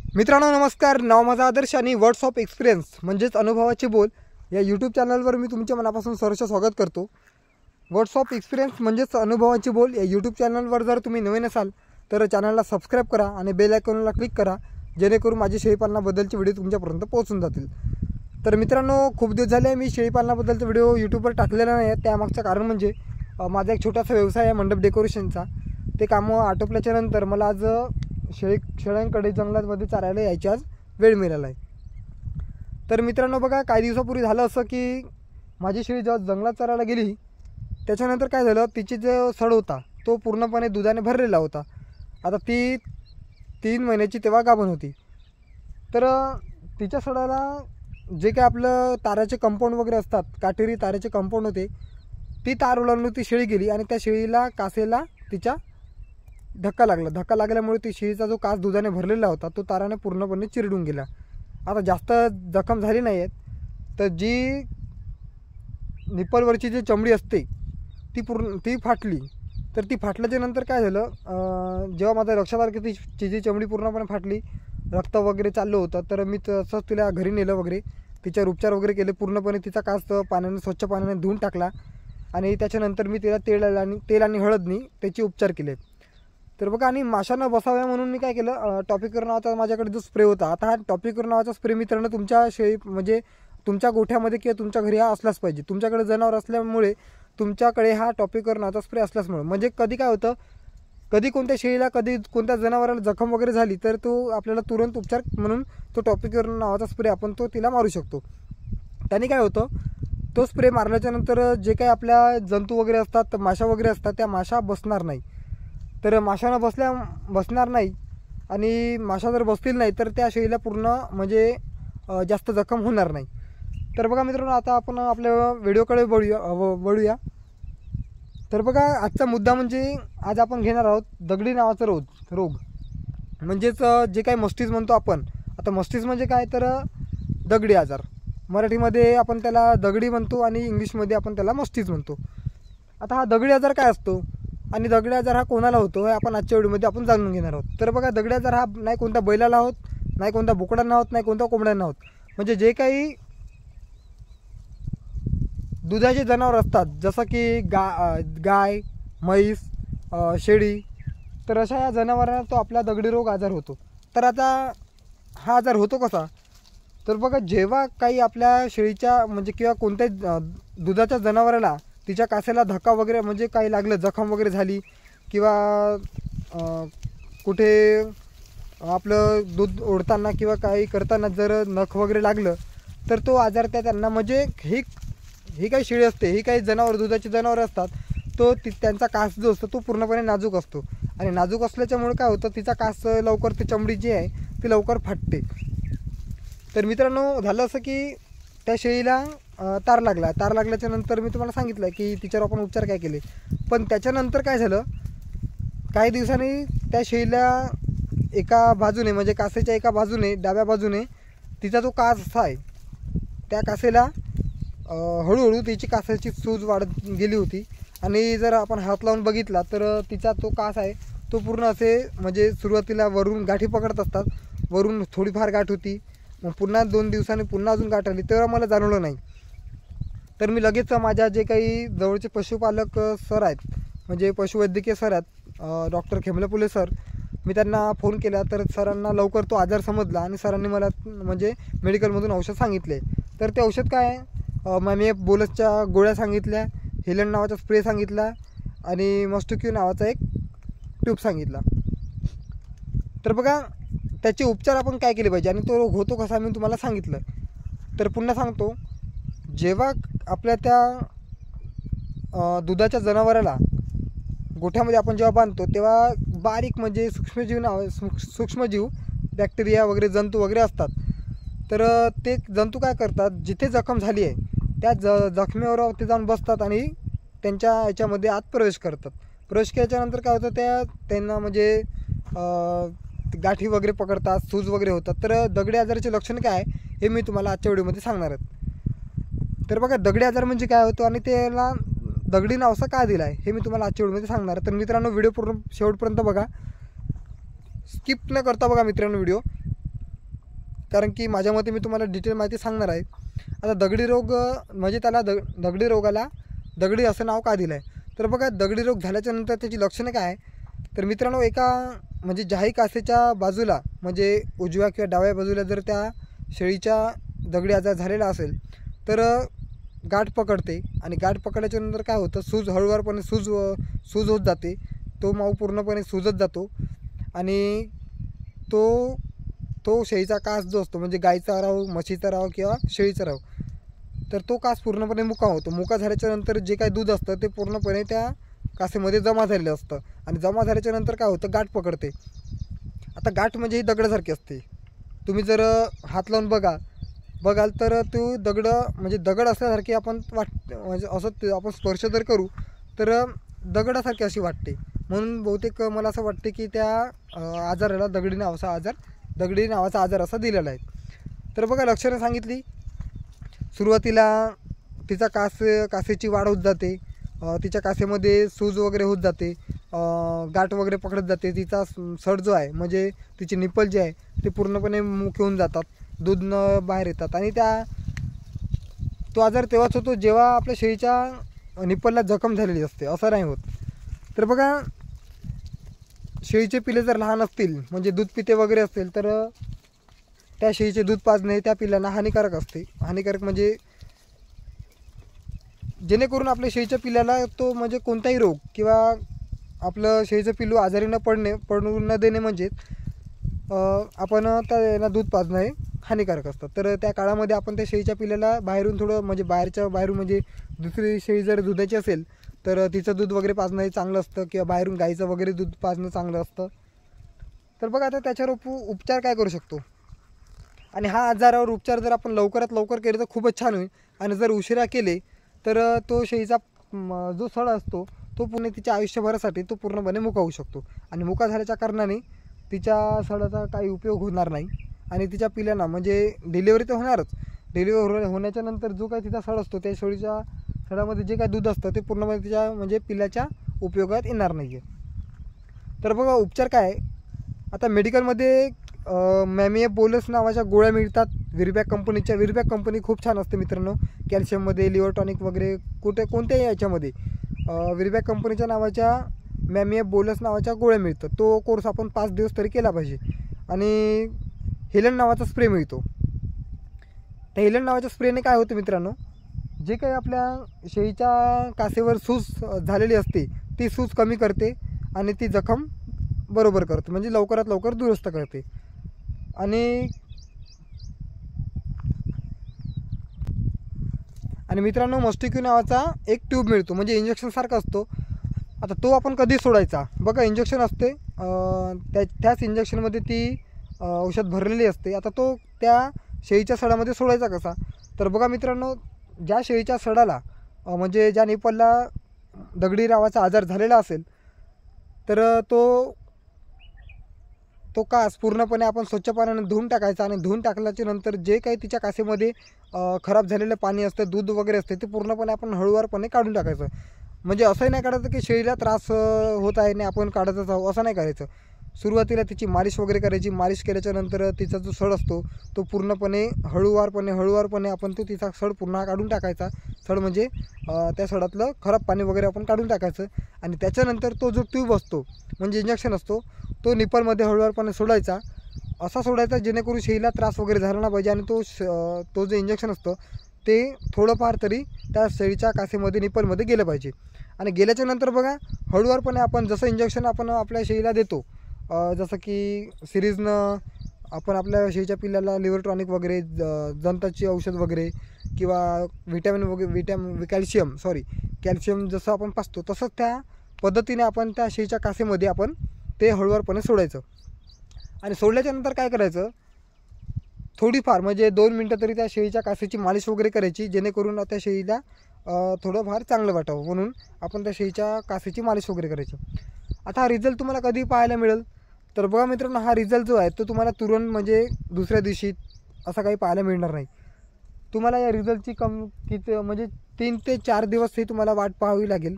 मित्रांनो नमस्कार. नाव माझा आदर्श आणि वर्ड्स ऑफ एक्सपिरियन्स म्हणजेच अनुभवाचे बोल या यूट्यूब चॅनलवर मी तुमच्या मनापासून सहर्ष स्वागत करतो. वर्ड्स ऑफ एक्सपिरियन्स म्हणजेच अनुभवाचे बोल या यूट्यूब चॅनलवर जर तुम्ही नवीन असाल तर चॅनलला सबस्क्राईब करा आणि बेल आयकॉनला क्लिक करा, जेणेकरून माझे शेळीपालनाबद्दलचे व्हिडिओ तुमच्यापर्यंत पोहोचून जातील. तर मित्रांनो, खूप दिवस झाले मी शेळीपालनाबद्दलचे व्हिडिओ यूट्यूबवर टाकलेला नाही. त्यामागचं कारण म्हणजे माझा एक छोटासा व्यवसाय आहे मंडप डेकोरेशनचा. ते कामं आटोपल्याच्या नंतर मला आज शेळ्यांकडे जंगलामध्ये चारायला यायची आज वेळ मिळाला आहे. तर मित्रांनो बघा, काही दिवसापूर्वी झालं असं की माझी शेळी जेव्हा जंगलात चारायला गेली त्याच्यानंतर काय झालं, तिची जो सड होता तो पूर्णपणे दुधाने भरलेला होता. आता ती 3 महिन्याची तेव्हा गाभण होती. तर तिच्या सडाला जे काय आपलं ताराचे कंपाऊंड वगैरे असतात, काटेरी ताराचे कंपाऊंड होते, ती तार ओलांडून ती शेळी गेली आणि त्या शेळीला कासेला तिच्या धक्का लागला. धक्का लागल्यामुळे ती शेळीचा जो कास दुधाने भरलेला होता तो ताराने पूर्णपणे चिरडून गेला. आता जास्त जखम झाली नाही आहेत, तर जी निप्पलवरची जी चमडी असते ती फाटली. तर ती फाटल्याच्या नंतर काय झालं, जेव्हा माझ्या लक्षात आलं की तिची चमडी पूर्णपणे फाटली, रक्त वगैरे चाललं होतं, तर मी तसंच तिला घरी नेलं वगैरे, तिच्यावर उपचार वगैरे केले. पूर्णपणे तिचा कास स्वच्छ पाण्याने धुवून टाकला आणि त्याच्यानंतर मी तिला तेल आणि हळदनी त्याचे उपचार केले. तर बघा, आणि माशांना बसाव्या म्हणून मी काय केलं, टॉपिकर नावाचा माझ्याकडे जो स्प्रे होता. आता हा टॉपिकर नावाचा स्प्रे मित्रांनो तुमच्या शेळी म्हणजे तुमच्या गोठ्यामध्ये किंवा तुमच्या घरी हा असलाच पाहिजे. तुमच्याकडे जनावर असल्यामुळे तुमच्याकडे हा टॉपिकर नावाचा स्प्रे असल्यामुळे म्हणजे कधी काय होतं, कधी कोणत्या शेळीला कधी कोणत्या जनावराला जखम वगैरे झाली तर तो आपल्याला तुरंत उपचार म्हणून तो टॉपिकर नावाचा स्प्रे आपण तिला मारू शकतो. त्याने काय होतं, तो स्प्रे मारल्याच्या नंतर जे काही आपल्या जंतू वगैरे असतात, माशा वगैरे असतात, त्या माशा बसणार नाही. तर माशांना बसणार नाही आणि माशा जर बसतील नाही तर त्या शेळीला पूर्ण म्हणजे जास्त जखम होणार नाही. तर बघा मित्रांनो, आता आपण आपल्या व्हिडिओकडे वळूया. तर बघा, आजचा मुद्दा म्हणजे आज आपण घेणार आहोत दगडी नावाचा रोग म्हणजेच जे काही मस्टीज म्हणतो आपण. आता मस्टीज म्हणजे काय, तर दगडी आजार. मराठीमध्ये आपण त्याला दगडी म्हणतो आणि इंग्लिशमध्ये आपण त्याला मस्टीज म्हणतो. आता हा दगडी आजार काय असतो आणि दगडी आजार हा कोणाला होतो हे आपण आजच्या व्हिडिओमध्ये आपण जाणून घेणार आहोत. तर बघा, दगडी आजार हा नाही कोणत्या बैलाला होत, नाही कोणत्या बोकडांना होत, नाही कोणत्या कोंबड्यांना होत. म्हणजे जे काही दुधाचे जनावर असतात, जसं की गाय, म्हैस, शेळी, तर अशा या जनावरांना तो आपला दगडी रोग आजार होतो. तर आता हा आजार होतो कसा, तर बघा, जेव्हा काही आपल्या शेळीच्या म्हणजे किंवा कोणत्याही दुधाच्या जनावराला तिच्या कासेला धक्का वगैरे म्हणजे काही लागलं, जखम वगैरे झाली किंवा कुठे आपलं दूध ओढताना किंवा काही करताना जर नख वगैरे लागलं तर तो आजार त्यांना म्हणजे ही काही शेळी असते, ही काही दुधाची जनावरं असतात, त्यांचा कास जो असतो तो पूर्णपणे नाजूक असतो. आणि नाजूक असल्याच्यामुळे काय होतं, तिचा कास लवकर, ती चमडी जी आहे ती लवकर फाटते. तर मित्रांनो, झालं असं की त्या शेळीला तार लागल्याच्या नंतर मी तुम्हाला सांगितलं की तिच्यावर आपण उपचार काय केले. पण त्याच्यानंतर काय झालं, काही दिवसांनी त्या शेळीला एका बाजूने म्हणजे कासेच्या एका बाजूने, डाव्या बाजूने तिचा जो कास असा आहे, त्या कासेला हळूहळू तिची कासाची सूज वाढत गेली होती. आणि जर आपण हात लावून बघितला तर तिचा तो कास आहे तो पूर्ण असे म्हणजे सुरुवातीला वरून गाठी पकडत असतात, वरून थोडीफार गाठ होती, मग पुन्हा 2 दिवसांनी पुन्हा अजून गाठ आली, तेव्हा मला जाणवलं नाही. तर मी लगेच माझ्या जे काही जवळचे पशुपालक सर आहेत म्हणजे पशुवैद्यकीय सर आहेत, डॉक्टर खेमलेपुले सर, मी त्यांना फोन केला. तर सरांना लवकर तो आजार समजला आणि सरांनी मला म्हणजे मेडिकलमधून औषध सांगितले. तर ते औषध काय आहे, मैमे बोलसच्या गोळ्या सांगितल्या, हेलन नावाचा स्प्रे सांगितला आणि मस्टोक्यू नावाचा एक ट्यूब सांगितला. तर बघा, त्याचे उपचार आपण काय केले पाहिजे आणि तो रोग होतो कसा मी तुम्हाला सांगितलं. तर पुन्हा सांगतो, जेव्हा आपल्या त्या दुधाच्या जनावराला गोठ्यामध्ये आपण जेव्हा बांधतो तेव्हा बारीक म्हणजे सूक्ष्मजीव बॅक्टेरिया वगैरे जंतू वगैरे असतात. तर ते जंतू काय करतात, जिथे जखम झाली आहे त्या जखमेवर ते जाऊन बसतात आणि त्यांच्या याच्यामध्ये आत प्रवेश करतात. प्रवेश केल्याच्यानंतर काय होतं, त्यांना म्हणजे गाठी वगैरे पकडतात, सूज वगैरे होतात. तर दगडी आजाराचे लक्षण काय आहे हे मी तुम्हाला आजच्या व्हिडिओमध्ये सांगणार आहे. तर बघा, दगडी आजार म्हणजे काय होतो आणि त्याला दगडी नाव असं का दिलं आहे हे मी तुम्हाला आजच्या व्हिडिओमध्ये सांगणार आहे. तर मित्रांनो, व्हिडिओ पूर्ण शेवटपर्यंत बघा, स्किप न करता बघा मित्रांनो व्हिडिओ. कारण की माझ्या मते मी तुम्हाला डिटेल माहिती सांगणार आहे. आता दगडी रोग म्हणजे त्याला दगडी रोगाला दगडी असं नाव का दिलं आहे? तर बघा, दगडी रोग झाल्याच्यानंतर त्याची लक्षणं काय आहे? तर मित्रांनो, एका म्हणजे जाही कासेच्या बाजूला म्हणजे उजव्या किंवा डाव्या बाजूला जर त्या शेळीच्या दगडी आजार झालेला असेल तर गाठ पकडते, आणि गाठ पकडल्याच्यानंतर काय होतं, सूज हळूवारपणे सूज होत जाते. तो माऊ पूर्णपणे सुजत जातो, आणि तो शेळीचा कास जो असतो म्हणजे गाईचा राहो, म्हशीचा राहो किंवा शेळीचा राहो, तर तो कास पूर्णपणे मुका होतो. मुका झाल्याच्यानंतर जे काही दूध असतं ते पूर्णपणे त्या कासेमध्ये जमा झालेलं असतं, आणि जमा झाल्याच्यानंतर काय होतं, गाठ पकडते. आता गाठ म्हणजे ही दगडासारखी असते. तुम्ही जर हात लावून बघाल तर तो दगड म्हणजे दगड असल्यासारखी आपण म्हणजे असं आपण स्पर्श जर करू तर दगडासारखी अशी वाटते. म्हणून बहुतेक मला असं वाटते की त्या आजाराला दगडी नावाचा आजार असा दिलेला आहे. तर बघा, लक्षणं सांगितली. सुरुवातीला तिचा कासेची वाढ होत जाते, तिच्या कासेमध्ये सूज वगैरे होत जाते, गाठ वगैरे पकडत जाते. तिचा सड जो आहे म्हणजे तिचे निप्पल जे आहे ते पूर्णपणे मुके होऊन जातात, दूध न बाहेर येतात. आणि तो आजार तेव्हाच होतो जेव्हा आपल्या शेळीच्या निप्पलला जखम झालेली असते, असं नाही होत. तर बघा, शेळीचे पिले जर लहान असतील म्हणजे दूध पिते वगैरे असतील तर त्या शेळीचे दूध पाजणे त्या पिल्लांना हानिकारक असते. हानिकारक म्हणजे जेणेकरून आपल्या शेळीच्या पिल्लाला तो म्हणजे कोणताही रोग किंवा आपलं शेळीचं पिल्लू आजारी पडू न देणे म्हणजे आपण त्यांना दूध पाजणं हे हानिकारक असतं. तर त्या काळामध्ये आपण त्या शेळीच्या पिल्लाला बाहेरून थोडं म्हणजे बाहेरून म्हणजे दुसरी शेळी जर दुधाची असेल तर तिचं दूध वगैरे पाजणं हे चांगलं असतं, किंवा बाहेरून गाईचं वगैरे दूध पाजणं चांगलं असतं. तर बघा, आता त्याच्यावर उपचार काय करू शकतो, आणि हा आजारावर उपचार जर आपण लवकरात लवकर केले तर खूपच छान होईल. आणि जर उशिरा केले तर तो शेळीचा जो सड असतो तो पूर्ण तिच्या आयुष्यभरासाठी तो पूर्णपणे मुका होऊ शकतो, आणि मुका झाल्याच्या कारणाने तिच्या सडाचा काही उपयोग होणार नाही, आणि तिच्या पिल्यांना म्हणजे डिलिव्हरी तर होणारच. डिलिव्हरी होण्याच्या नंतर जो काही तिचा सड असतो त्या शेळीच्या सडामध्ये जे काही दूध असतं ते पूर्णपणे तिच्या म्हणजे पिल्ल्याच्या उपयोगात येणार नाही आहे. तर बघा, उपचार काय आहे? आता मेडिकलमध्ये मॅमिया बोलस नावाच्या गोळ्या मिळतात विरबॅक कंपनीच्या. विरबॅक कंपनी खूप छान असते मित्रांनो, कॅल्शियममध्ये, लिव्हर टॉनिक वगैरे कोणत्याही याच्यामध्ये विरबॅक कंपनीच्या नावाच्या मॅमिया बोलस नावाच्या गोळ्या मिळतात. तो कोर्स आपण 5 दिवस तरी केला पाहिजे. आणि हेलन नावाचा स्प्रे मिळतो. त्या हेलन नावाच्या स्प्रेने काय होतं मित्रांनो, जे काही आपल्या शेळीच्या कासेवर सूज झालेली असते ती सूज कमी करते, आणि ती जखम बरोबर करते, म्हणजे लवकरात लवकर दुरुस्त करते. आणि मित्रांनो, मस्टिक्यू नावाचा एक ट्यूब मिळतो, म्हणजे इंजेक्शन सारखा असतो. आता तो आपण कधी सोडायचा? बघा, इंजेक्शन असते, त्याच इंजेक्शनमध्ये ती औषध भरलेली असते. आता तो त्या शेळीच्या सडामध्ये सोडायचा कसा? तर बघा मित्रांनो, ज्या शेळीच्या सडाला म्हणजे ज्या निप्पलला दगडी नावाचा आजार झालेला असेल तर तो कास पूर्णपणे आपण स्वच्छ पाण्याने धुवून टाकायचा, आणि धुवून टाकल्याच्या नंतर जे काही तिच्या कासेमध्ये खराब झालेलं पाणी असतं, दूध वगैरे असते, ते पूर्णपणे आपण हळूवारपणे काढून टाकायचं. म्हणजे असंही नाही काढायचं की शेळीला त्रास होत आहे आणि आपण काढतच आहोत, असं नाही करायचं. सुरुवातीला तिची मालिश वगैरे करायची. मालिश केल्याच्यानंतर तिचा जो सड असतो तो पूर्णपणे हळूवारपणे आपण तो तिचा सड पुन्हा काढून टाकायचा. सड म्हणजे त्या सडातलं खराब पाणी वगैरे आपण काढून टाकायचं, आणि त्याच्यानंतर तो जो ट्यूब असतो म्हणजे इंजेक्शन असतो तो निप्पलमध्ये हळूवारपणे सोडायचा. असा सोडायचा जेणेकरून शेळीला त्रास वगैरे झाला नाही पाहिजे, आणि तो जो इंजेक्शन असतं ते थोडंफार तरी त्या शेळीच्या कासेमध्ये निप्पलमध्ये गेलं पाहिजे. आणि गेल्याच्यानंतर बघा, हळूवारपणे आपण जसं इंजेक्शन आपण आपल्या शेळीला देतो, जसं की सिरीजनं आपण आपल्या शेळीच्या पिल्ल्याला लिव्हर टॉनिक वगैरे, जंताची औषध वगैरे, किंवा कॅल्शियम जसं आपण पाजतो तसंच त्या पद्धतीने आपण त्या शेळीच्या कासेमध्ये आपण ते हळूवारपणे सोडायचं. आणि सोडल्याच्यानंतर काय करायचं, थोडीफार म्हणजे 2 मिनटं तरी त्या शेळीच्या कासेची मालिश वगैरे करायची, जेणेकरून त्या शेळीला थोडंफार चांगलं वाटावं, म्हणून आपण त्या शेळीच्या कासेची मालिश वगैरे करायची. आता हा रिझल्ट तुम्हाला कधी पाहायला मिळेल? तर बघा मित्रांनो, हा रिझल्ट जो आहे तो तुम्हाला तुरंत म्हणजे दुसऱ्या दिवशी असा काही पाहायला मिळणार नाही. तुम्हाला या रिझल्टची किती म्हणजे 3 ते 4 दिवस ही तुम्हाला वाट पाहावी लागेल.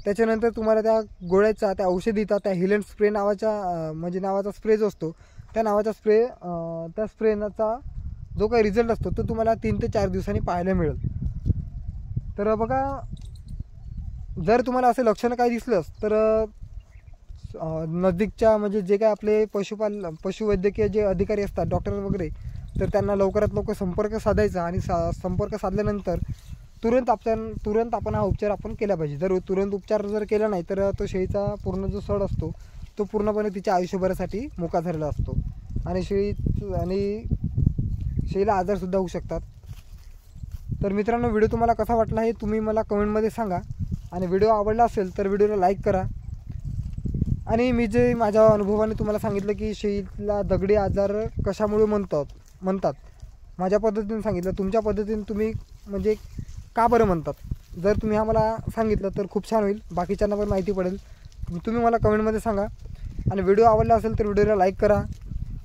त्याच्यानंतर तुम्हाला त्या गोळ्याचा, त्या औषधीचा, त्या हेलन स्प्रे नावाचा स्प्रे जो असतो त्या नावाचा स्प्रे, त्या स्प्रेचा जो काही रिझल्ट असतो तो तुम्हाला 3 ते 4 दिवसांनी पाहायला मिळेल. तर बघा, जर तुम्हाला असे लक्षणं काही दिसलंच तर नजदीकच्या म्हणजे जे काय आपले पशुवैद्यकीय जे अधिकारी असतात, डॉक्टर वगैरे, तर त्यांना लवकरात लवकर संपर्क साधायचा आणि संपर्क साधल्यानंतर तुरंत आपण हा उपचार आपण केला पाहिजे. जर तुरंत उपचार जर केला नाही तर तो शेळीचा पूर्ण जो सड असतो तो पूर्णपणे तिच्या आयुष्यभरासाठी मुका झालेला असतो आणि शेळीला आजारसुद्धा होऊ शकतात. तर मित्रांनो, व्हिडिओ तुम्हाला कसा वाटला हे तुम्ही मला कमेंटमध्ये सांगा आणि व्हिडिओ आवडला असेल तर व्हिडिओला लाईक करा. आणि मी जे माझ्या अनुभवाने तुम्हाला सांगितलं की शेळीला दगडी आजार कशामुळे म्हणतात माझ्या पद्धतीने सांगितलं, तुमच्या पद्धतीने तुम्ही म्हणजे का बरं म्हणतात, जर तुम्ही आम्हाला सांगितलं तर खूप छान होईल, बाकीच्यांना पण माहिती पडेल. तुम्ही मला कमेंटमध्ये सांगा आणि व्हिडिओ आवडला असेल तर व्हिडिओला लाईक करा.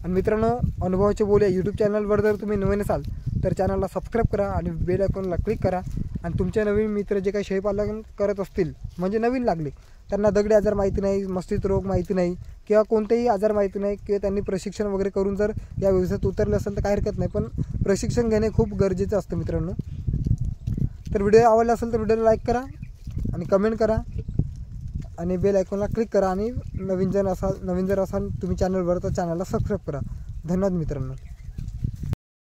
आणि मित्रांनो, अनुभवाचे बोलूया यूट्यूब चॅनलवर जर तुम्ही नवीन असाल तर चॅनलला सबस्क्राईब करा आणि बेल आयकॉनला क्लिक करा. आणि तुमचे नवीन मित्र जे काही शेळीपालन करत असतील, म्हणजे नवीन लागले, त्यांना दगडी आजार माहिती नाही, मस्तिष्क रोग माहिती नाही किंवा कोणतेही आजार माहिती नाही किंवा त्यांनी प्रशिक्षण वगैरे करून जर या व्यवसायात उतरले असेल तर काही हरकत नाही, पण प्रशिक्षण घेणे खूप गरजेचं असतं मित्रांनो. तर व्हिडिओ आवडला असेल तर व्हिडिओला लाईक करा आणि कमेंट करा आणि बेल आयकॉनला क्लिक करा आणि नवीन जर असाल तुम्ही चॅनलवर तर चॅनलला सबस्क्राईब करा. धन्यवाद मित्रांनो.